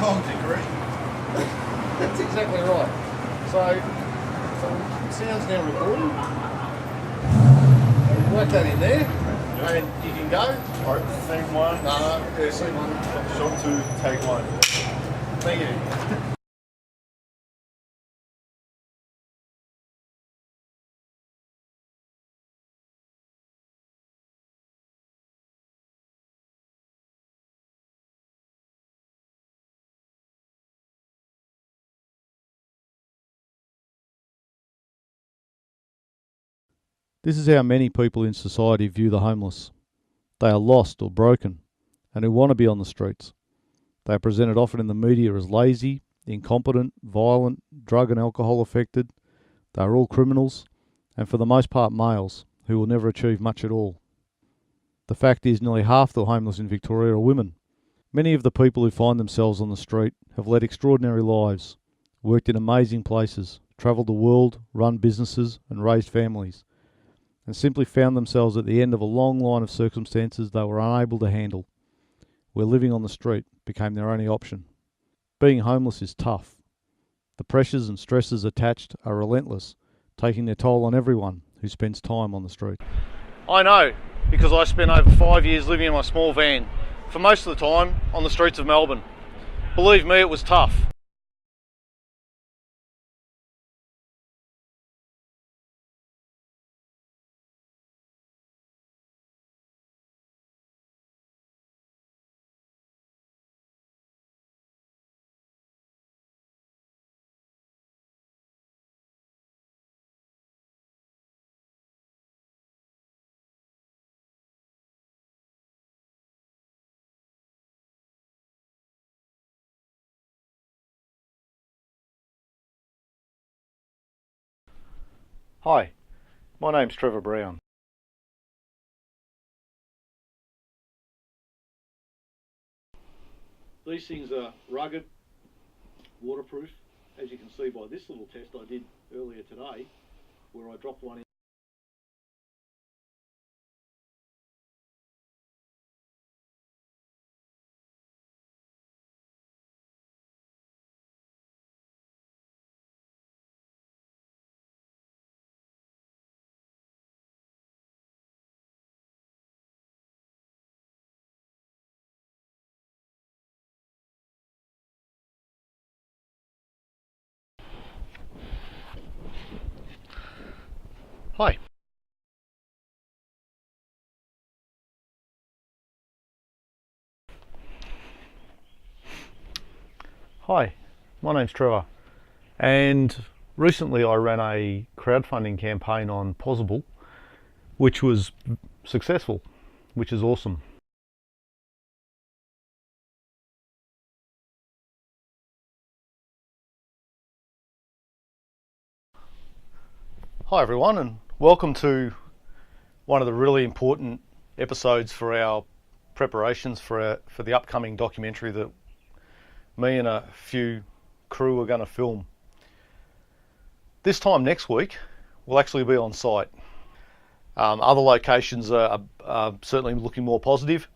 Oh, degree. That's exactly right. So sound's now recording. Whack that in there, and you can go. Alright, take one. No, yeah, see one. Shot two, take one. Thank you. This is how many people in society view the homeless. They are lost or broken, and who want to be on the streets. They are presented often in the media as lazy, incompetent, violent, drug and alcohol affected. They are all criminals, and for the most part males, who will never achieve much at all. The fact is nearly half the homeless in Victoria are women. Many of the people who find themselves on the street have led extraordinary lives, worked in amazing places, travelled the world, run businesses and raised families, and simply found themselves at the end of a long line of circumstances they were unable to handle, where living on the street became their only option. Being homeless is tough. The pressures and stresses attached are relentless, taking their toll on everyone who spends time on the street. I know, because I spent over 5 years living in my small van, for most of the time on the streets of Melbourne. Believe me, it was tough. Hi, my name's Trevor Brown. These things are rugged, waterproof, as you can see by this little test I did earlier today, where I dropped one in. Hi. Hi, my name's Trevor, and recently I ran a crowdfunding campaign on Possible, which was successful, which is awesome. Hi everyone, and welcome to one of the really important episodes for our preparations for the upcoming documentary that me and a few crew are going to film. This time next week we'll actually be on site. Other locations are certainly looking more positive,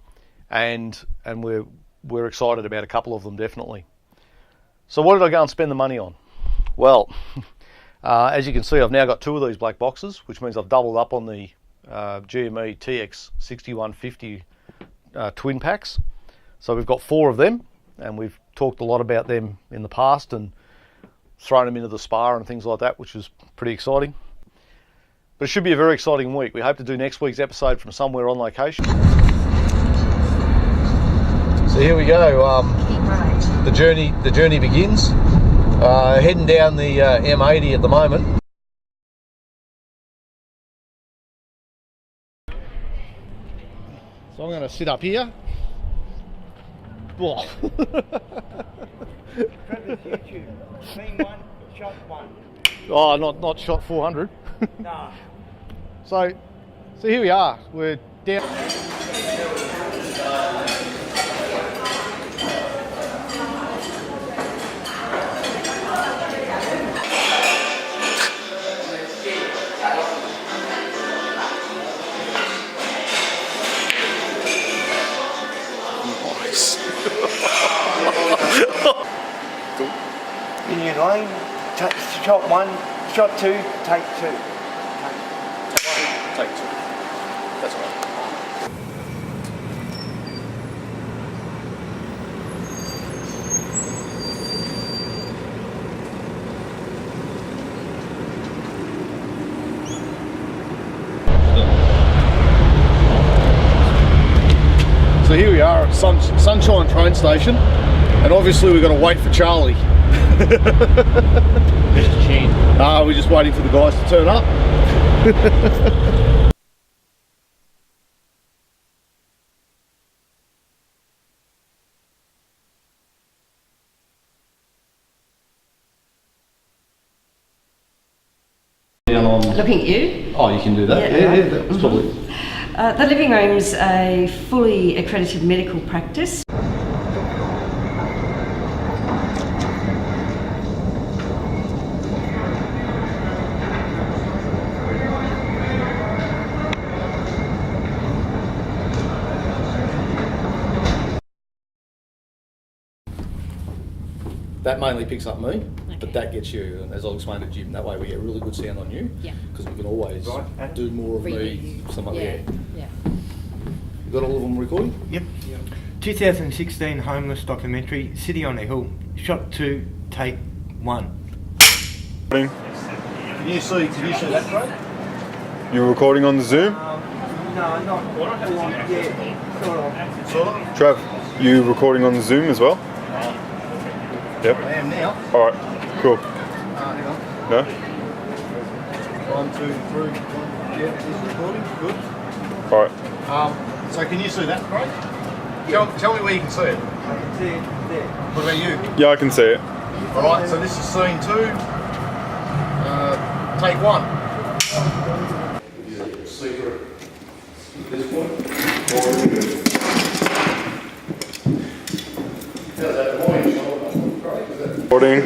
and we're excited about a couple of them definitely. So what did I go and spend the money on? Well, as you can see, I've now got two of these black boxes, which means I've doubled up on the GME TX 6150 twin packs. So we've got four of them, and we've talked a lot about them in the past and thrown them into the spa and things like that, which was pretty exciting. But it should be a very exciting week. We hope to do next week's episode from somewhere on location. So here we go. The journey begins. Heading down the M80 at the moment. So I'm going to sit up here. Trevor's YouTube. Seen one, shot one. Oh, not shot 400. No. So here we are. We're down. shot one, shot two, take two. Take two. That's all right. So here we are at Sunshine train station, and obviously we've got to wait for Charlie. Mr. Chin. We're just waiting for the guys to turn up. Looking at you. Oh, you can do that. Yeah, right. That was probably. The living room's a fully accredited medical practice. That mainly picks up me, but that gets you, and as I'll explain to Jim, that way we get really good sound on you, because we can always do more of me, something like that. Yeah. You got all of them recording? Yep. 2016 homeless documentary, City on a Hill. Shot two, take one. Can you see that, Craig? You're recording on the Zoom? No, not yeah, sort of. Trev, you recording on the Zoom as well? Yep. I am now. Alright, cool. Hang on. No? 1, 2, 3, 1. Yeah, it's recording. Good. Alright. So can you see that, Craig? Tell me where you can see it. I can see it there. What about you? Yeah, I can see it. Alright, so this is scene 2. Take 1. Secret at this point. How's that point? Craig, is that... Recording.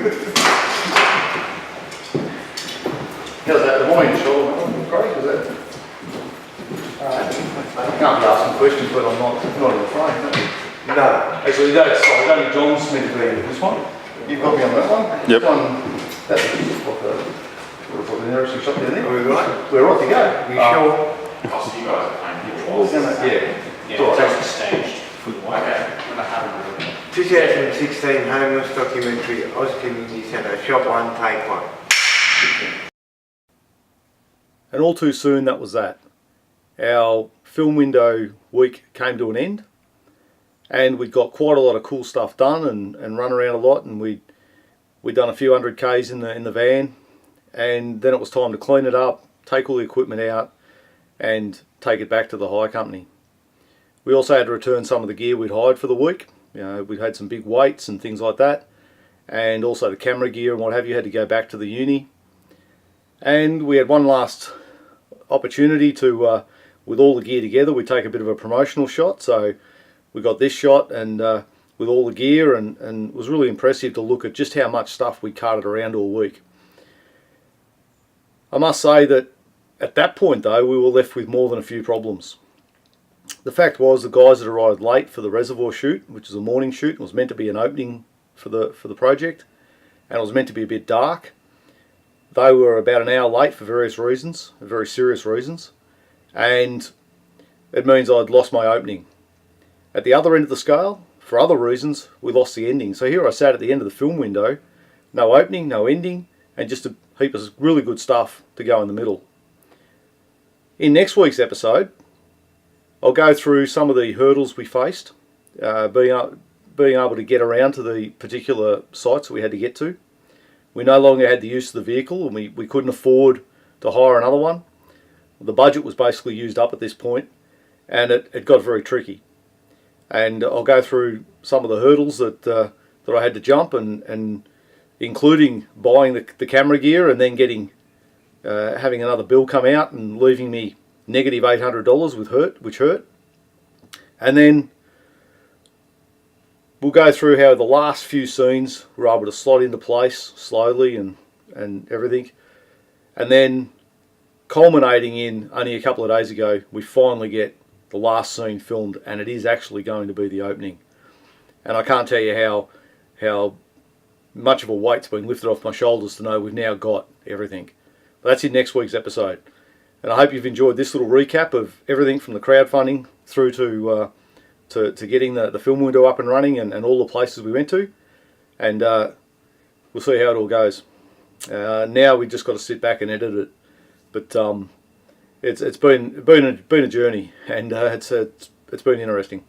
How's that Des Moines, Sean? Craig, is that... I can't be asking questions, but I'm not in the frame, no? No. Actually, that's only John's meant to be this one. You've got me on that one. Yep. This one, that's what the interesting shot down there. Are we right? We're right to go. You sure? Oh, so you guys are playing here. Yeah. Yeah, it's staged. Okay. 2016 homeless documentary, Oz Community Centre. Shot one, take one. And all too soon, that was that. Our film window week came to an end, and we got quite a lot of cool stuff done and run around a lot, and we'd done a few 100Ks in the van, and then it was time to clean it up, take all the equipment out, and take it back to the hire company. We also had to return some of the gear we'd hired for the week. You know, we'd had some big weights and things like that, and also the camera gear and what have you had to go back to the uni. And we had one last opportunity to, with all the gear together, we take a bit of a promotional shot. So we got this shot and with all the gear, and it was really impressive to look at just how much stuff we carted around all week. I must say that at that point though, we were left with more than a few problems. The fact was the guys had arrived late for the reservoir shoot, which is a morning shoot. It was meant to be an opening for the project, and it was meant to be a bit dark. They were about an hour late for various reasons, very serious reasons, and it means I'd lost my opening. At the other end of the scale, for other reasons, we lost the ending. So here I sat at the end of the film window, no opening, no ending, and just a heap of really good stuff to go in the middle. In next week's episode, I'll go through some of the hurdles we faced, being able to get around to the particular sites that we had to get to. We no longer had the use of the vehicle, and we couldn't afford to hire another one. The budget was basically used up at this point, and it got very tricky. And I'll go through some of the hurdles that I had to jump, and including buying the camera gear and then having another bill come out and leaving me negative $800 which hurt. And then we'll go through how the last few scenes were able to slot into place slowly and everything. And then culminating in only a couple of days ago, we finally get the last scene filmed, and it is actually going to be the opening. And I can't tell you how much of a weight's been lifted off my shoulders to know we've now got everything. But that's in next week's episode. And I hope you've enjoyed this little recap of everything from the crowdfunding through to getting the film window up and running and all the places we went to. And we'll see how it all goes. Now we've just got to sit back and edit it. But it's been a journey, and it's been interesting.